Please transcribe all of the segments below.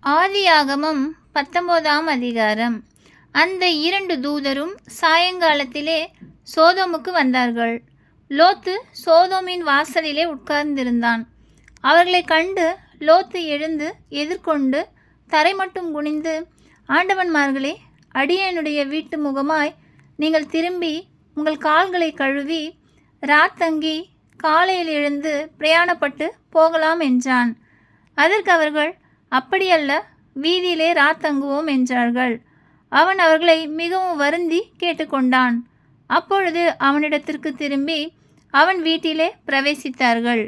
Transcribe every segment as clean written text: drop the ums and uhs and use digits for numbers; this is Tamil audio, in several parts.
ஆதியாகமம் 19ஆம் அதிகாரம். அந்த 2 தூதரும் சாயங்காலத்திலே சோதோமுக்கு வந்தார்கள். லோத்து சோதோமின் வாசலிலே உட்கார்ந்திருந்தான். அவர்களைக் கண்டு லோத்து எழுந்து எதிர்கொண்டு தரைமட்டும் குனிந்து, ஆண்டவன்மார்களே, அடியேனுடைய வீட்டு முகமாய் நீங்கள் திரும்பி உங்கள் கால்களை கழுவி ராத்தங்கி காலையில் எழுந்து பிரயாணப்பட்டு போகலாம் என்றான். அதற்கு அவர்கள், அப்படியல்ல, வீதியிலே ராத்தங்குவோம் என்றார்கள். அவன் அவர்களை மிகவும் வருந்தி கேட்டுக்கொண்டான். அப்பொழுது அவனிடத்திற்கு திரும்பி அவன் வீட்டிலே பிரவேசித்தார்கள்.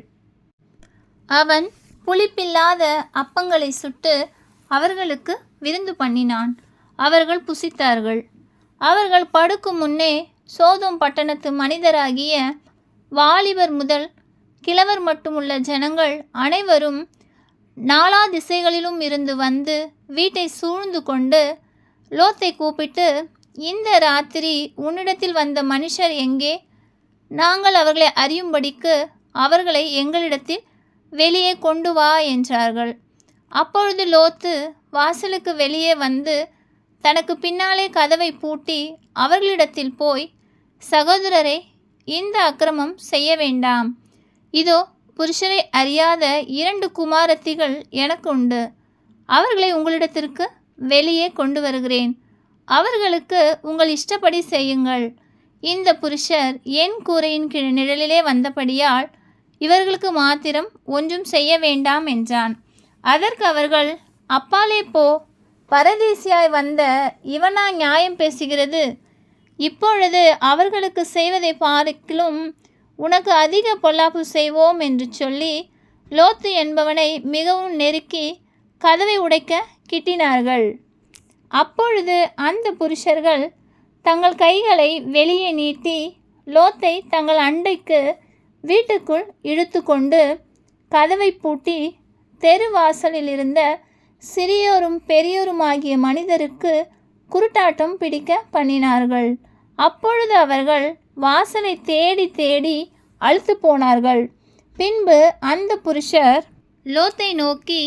அவன் புளிப்பில்லாத அப்பங்களை சுட்டு அவர்களுக்கு விருந்து பண்ணினான். அவர்கள் புசித்தார்கள். அவர்கள் படுக்கும் முன்னே சோதோம் பட்டணத்து மனிதராகிய வாலிபர் முதல் கிழவர் மட்டுமுள்ள ஜனங்கள் அனைவரும் நாலா திசைகளிலும் இருந்து வந்து வீட்டை சூழ்ந்து கொண்டு லோத்தை கூப்பிட்டு, இந்த ராத்திரி உன்னிடத்தில் வந்த மனுஷர் எங்கே? நாங்கள் அவர்களை அறியும்படிக்கு அவர்களை எங்களிடத்தில் வெளியே கொண்டு வா என்றார்கள். அப்பொழுது லோத்து வாசலுக்கு வெளியே வந்து தனக்கு பின்னாலே கதவை பூட்டி அவர்களிடத்தில் போய், சகோதரரே, இந்த அக்கிரமம் செய்ய வேண்டாம். இதோ, புருஷரை அறியாத 2 குமாரத்திகள் எனக்கு உண்டு. அவர்களை உங்களிடத்திற்கு வெளியே கொண்டு வருகிறேன். அவர்களுக்கு உங்கள் இஷ்டப்படி செய்யுங்கள். இந்த புருஷர் என் கூரையின் நிழலிலே வந்தபடியால் இவர்களுக்கு மாத்திரம் ஒன்றும் செய்ய வேண்டாம் என்றான். அதற்கு அவர்கள், அப்பாலே போ, பரதேசியாய் வந்த இவனா நியாயம் பேசுகிறது? இப்பொழுது அவர்களுக்கு செய்வதை பார்க்கிலும் உனக்கு அதிக பொல்லாப்பு செய்வோம் என்று சொல்லி லோத்து என்பவனை மிகவும் நெருக்கி கதவை உடைக்க கிட்டினார்கள். அப்பொழுது அந்த புருஷர்கள் தங்கள் கைகளை வெளியே நீட்டி லோத்தை தங்கள் அண்டைக்கு வீட்டுக்குள் இழுத்து கொண்டு கதவை பூட்டி தெருவாசலில் இருந்த சிறியோரும் பெரியோருமாகிய மனிதருக்கு குருட்டாட்டம் பிடிக்க பண்ணினார்கள். அப்பொழுது அவர்கள் வாசலை தேடி தேடி அழுத்து போனார்கள். பின்பு அந்த புருஷர் லோத்தை நோக்கி,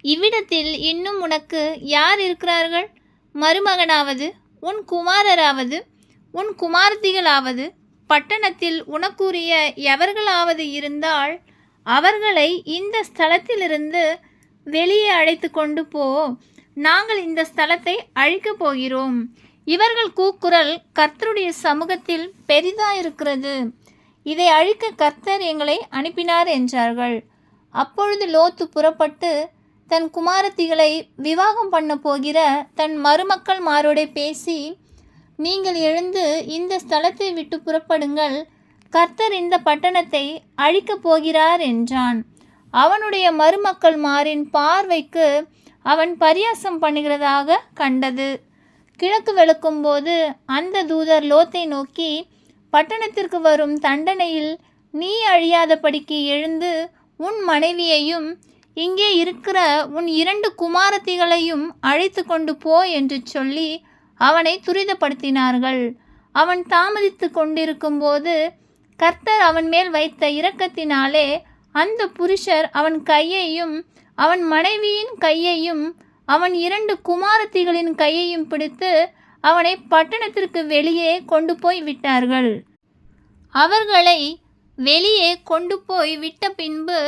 இவ்விடத்தில் இன்னும் உனக்கு யார் இருக்கிறார்கள்? மருமகனாவது, உன் குமாரராவது, உன் குமாரத்திகளாவது, பட்டணத்தில் உனக்குரிய எவர்களாவது இருந்தால் அவர்களை இந்த ஸ்தலத்திலிருந்து வெளியே அழைத்து கொண்டு போ. நாங்கள் இந்த ஸ்தலத்தை அழிக்கப் போகிறோம். இவர்கள் கூக்குரல் கர்த்தருடைய சமூகத்தில் பெரிதாயிருக்கிறது. இதை அழிக்க கர்த்தர் எங்களை அனுப்பினார் என்றார்கள். அப்பொழுது லோத்து புறப்பட்டு தன் குமாரத்திகளை விவாகம் பண்ண போகிற தன் மருமக்கள் மாரோடே பேசி, நீங்கள் எழுந்து இந்த ஸ்தலத்தை விட்டு புறப்படுங்கள். கர்த்தர் இந்த பட்டணத்தை அழிக்கப் போகிறார் என்றான். அவனுடைய மருமக்கள் மாரின் பார்வைக்கு அவன் பரியாசம் பண்ணுகிறதாக கண்டது. கிழக்கு வெளுக்கும்போது அந்த தூதர் லோத்தை நோக்கி, பட்டணத்திற்கு வரும் தண்டனையில் நீ அழியாதபடிக்கு எழுந்து உன் மனைவியையும் இங்கே இருக்கிற உன் 2 குமாரத்திகளையும் அழைத்து கொண்டு போ என்று சொல்லி அவனை துரிதப்படுத்தினார்கள். அவன் தாமதித்து கொண்டிருக்கும்போது கர்த்தர் அவன் மேல் வைத்த இரக்கத்தினாலே அந்த புருஷர் அவன் கையையும் அவன் மனைவியின் கையையும் அவன் 2 குமாரத்திகளின் கையையும் பிடித்து அவனை பட்டணத்திற்கு வெளியே கொண்டு போய் விட்டார்கள். அவர்களை வெளியே கொண்டு போய் விட்ட பின்பு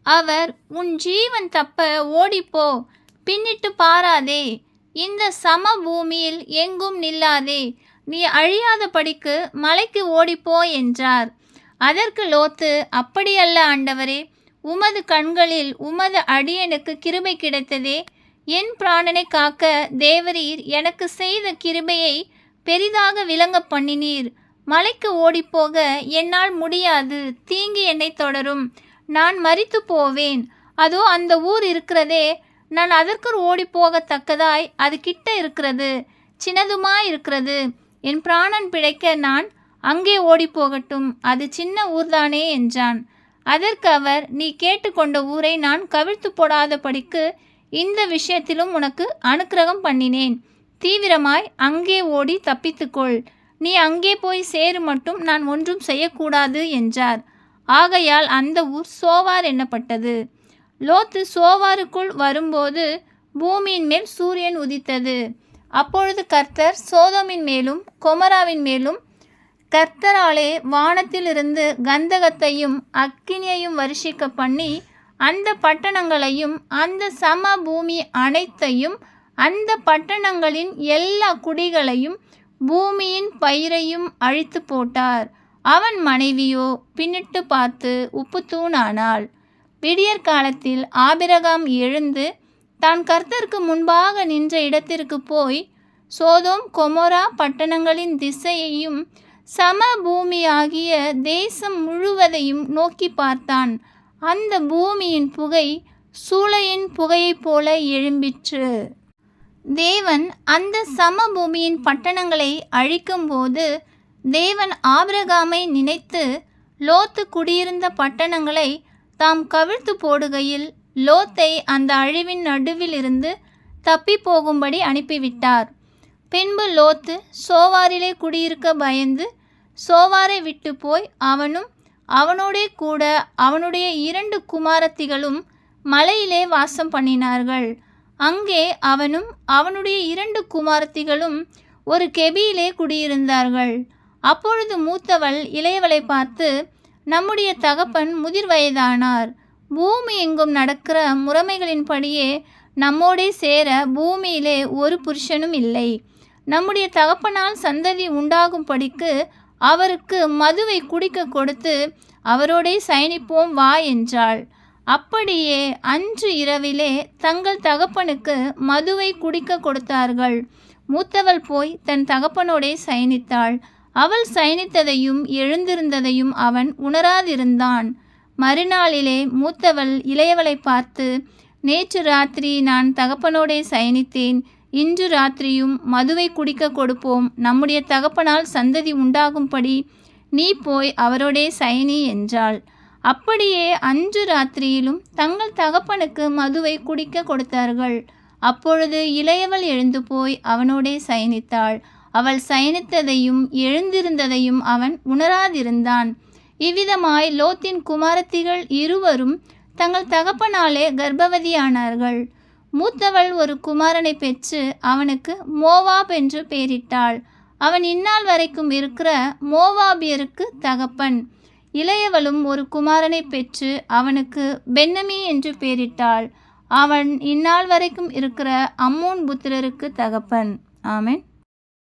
அவர், உன் ஜீவன் தப்ப ஓடிப்போ, பின்னிட்டு பாராதே, இந்த சம பூமியில் எங்கும் நில்லாதே, நீ அழியாதபடிக்கு மலைக்கு ஓடிப்போ என்றார். அதற்கு லோத்து, அப்படியல்ல ஆண்டவரே, உமது கண்களில் உமது அடியனுக்கு கிருபை கிடைத்ததே. என் பிராணனை காக்க தேவரீர் எனக்கு செய்த கிருபையை பெரிதாக விளங்க பண்ணினீர். மலைக்கு ஓடிப்போக என்னால் முடியாது. தீங்கு என்னை தொடரும். நான் மரித்து போவேன். அதோ அந்த ஊர் இருக்கிறதே, நான் அதற்கு ஓடிப்போகத்தக்கதாய் அது கிட்ட இருக்கிறது, சின்னதுமாய் இருக்கிறது. என் பிராணன் பிழைக்க நான் அங்கே ஓடிப்போகட்டும், அது சின்ன ஊர்தானே என்றான். அதற்கு அவர், நீ கேட்டுக்கொண்ட ஊரை நான் கவிழ்த்து போடாதபடிக்கு இந்த விஷயத்திலும் உனக்கு அனுக்கிரகம் பண்ணினேன். தீவிரமாய் அங்கே ஓடி தப்பித்துக்கொள். நீ அங்கே போய் சேரு மட்டும் நான் ஒன்றும் செய்யக்கூடாது என்றார். ஆகையால் அந்த ஊர் சோவார் என்னப்பட்டது. லோத்து சோவாருக்குள் வரும்போது பூமியின் மேல் சூரியன் உதித்தது. அப்பொழுது கர்த்தர் சோதோமின் மேலும் கொமோராவின் மேலும் கர்த்தராலே வானத்திலிருந்து கந்தகத்தையும் அக்கினியையும் வருஷிக்க பண்ணி அந்த பட்டணங்களையும் அந்த சம பூமி அனைத்தையும் அந்த பட்டணங்களின் எல்லா குடிகளையும் பூமியின் பயிரையும் அழித்து போட்டார். அவன் மனைவியோ பின்னிட்டு பார்த்து உப்புத்தூணானாள். விடியற் காலத்தில் ஆபிரகாம் எழுந்து தான் கர்த்தருக்கு முன்பாக நின்ற இடத்திற்கு போய் சோதோம் கொமோரா பட்டணங்களின் திசையையும் சம பூமியாகிய தேசம் முழுவதையும் நோக்கி பார்த்தான். அந்த பூமியின் புகை சூளையின் புகையைப் போல எழும்பிற்று. தேவன் அந்த சம பூமியின் பட்டணங்களை அழிக்கும்போது தேவன் ஆபிரகாமை நினைத்து லோத்து குடியிருந்த பட்டணங்களை தாம் கவிழ்த்து போடுகையில் லோத்தை அந்த அழிவின் நடுவில் இருந்து தப்பி போகும்படி அனுப்பிவிட்டார். பின்பு லோத்து சோவாரிலே குடியிருக்க பயந்து சோவாரை விட்டு போய் அவனும் அவனோடே கூட அவனுடைய 2 குமாரத்திகளும் மலையிலே வாசம் பண்ணினார்கள். அங்கே அவனும் அவனுடைய 2 குமாரத்திகளும் ஒரு கெபியிலே குடியிருந்தார்கள். அப்பொழுது மூத்தவள் இளையவளை பார்த்து, நம்முடைய தகப்பன் முதிர் வயதானார். பூமி எங்கும் நடக்கிற முறைமைகளின்படியே நம்மோடே சேர பூமியிலே ஒரு புருஷனும் இல்லை. நம்முடைய தகப்பனால் சந்ததி உண்டாகும்படிக்கு அவருக்கு மதுவை குடிக்க கொடுத்து அவரோடே சயனிப்போம் வா என்றாள். அப்படியே அன்று இரவிலே தங்கள் தகப்பனுக்கு மதுவை குடிக்க கொடுத்தார்கள். மூத்தவள் போய் தன் தகப்பனோடே சயனித்தாள். அவள் சயனித்ததையும் எழுந்திருந்ததையும் அவன் உணராதிருந்தான். மறுநாளிலே மூத்தவள் இளையவளை பார்த்து, நேற்று ராத்திரி நான் தகப்பனோடே சயனித்தேன். இன்று ராத்திரியும் மதுவை குடிக்க கொடுப்போம். நம்முடைய தகப்பனால் சந்ததி உண்டாகும்படி நீ போய் அவரோடே சயனி என்றாள். அப்படியே அன்று ராத்திரியிலும் தங்கள் தகப்பனுக்கு மதுவை குடிக்க கொடுத்தார்கள். அப்பொழுது இளையவள் எழுந்து போய் அவனோடே சயனித்தாள். அவள் சயனித்ததையும் எழுந்திருந்ததையும் அவன் உணராதிருந்தான். இவ்விதமாய் லோத்தின் குமாரத்திகள் இருவரும் தங்கள் தகப்பனாலே கர்ப்பவதியானார்கள். மூத்தவள் ஒரு குமாரனை பெற்று அவனுக்கு மோவாப் என்று பெயரிட்டாள். அவன் இந்நாள் வரைக்கும் இருக்கிற மோவாபியருக்கு தகப்பன். இளையவளும் ஒரு குமாரனை பெற்று அவனுக்கு பென்னமி என்று பெயரிட்டாள். அவன் இந்நாள் வரைக்கும் இருக்கிற அம்மோன் புத்திரருக்கு தகப்பன். ஆமென்.